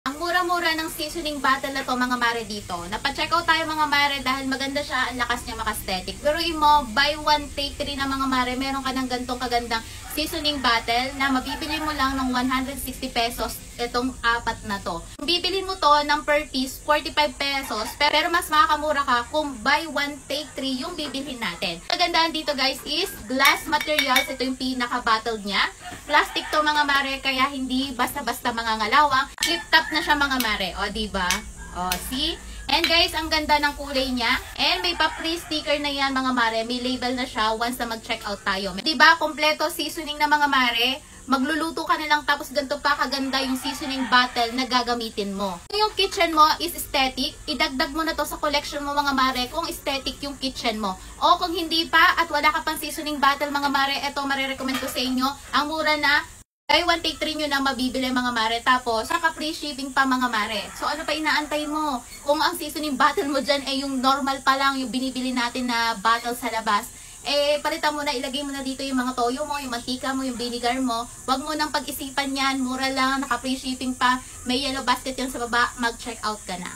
Ang mura-mura ng seasoning bottle na to mga mare dito. Napa-check out tayo mga mare dahil maganda siya, ang lakas niya maka-aesthetic. Pero mo, buy one take 3 na mga mare, meron ka ng gantong kagandang seasoning bottle na mabibili mo lang ng 160 pesos itong apat na to. Kung bibilin mo to ng per piece, 45 pesos, pero mas makakamura ka kung buy one take 3 yung bibilhin natin. Kagandahan dito guys is glass materials, ito yung pinaka-bottle niya. Plastic to mga mare, kaya hindi basta-basta mga ngalawang. Flip top na siya mga mare. O, diba? O, see? And guys, ang ganda ng kulay niya. And may pa-free sticker na yan mga mare. May label na siya once na mag-check out tayo. Diba? Kompleto seasoning na mga mare. Magluluto ka na lang tapos ganito pa kaganda yung seasoning bottle na gagamitin mo. Kung yung kitchen mo is aesthetic, idagdag mo na to sa collection mo mga mare kung aesthetic yung kitchen mo. O kung hindi pa at wala ka pang seasoning bottle mga mare, eto marirecommend ko sa inyo. Ang mura na, buy one take 3 nyo na mabibili mga mare. Tapos, naka-free shipping pa mga mare. So ano pa inaantay mo? Kung ang seasoning bottle mo dyan ay yung normal pa lang, yung binibili natin na bottle sa labas, palitan mo na, ilagay mo na dito yung mga toyo mo, yung mantika mo, yung vinegar mo. Huwag mo nang pag-isipan yan, mura lang, naka-free shipping pa, may yellow basket yan sa baba, mag-check out ka na.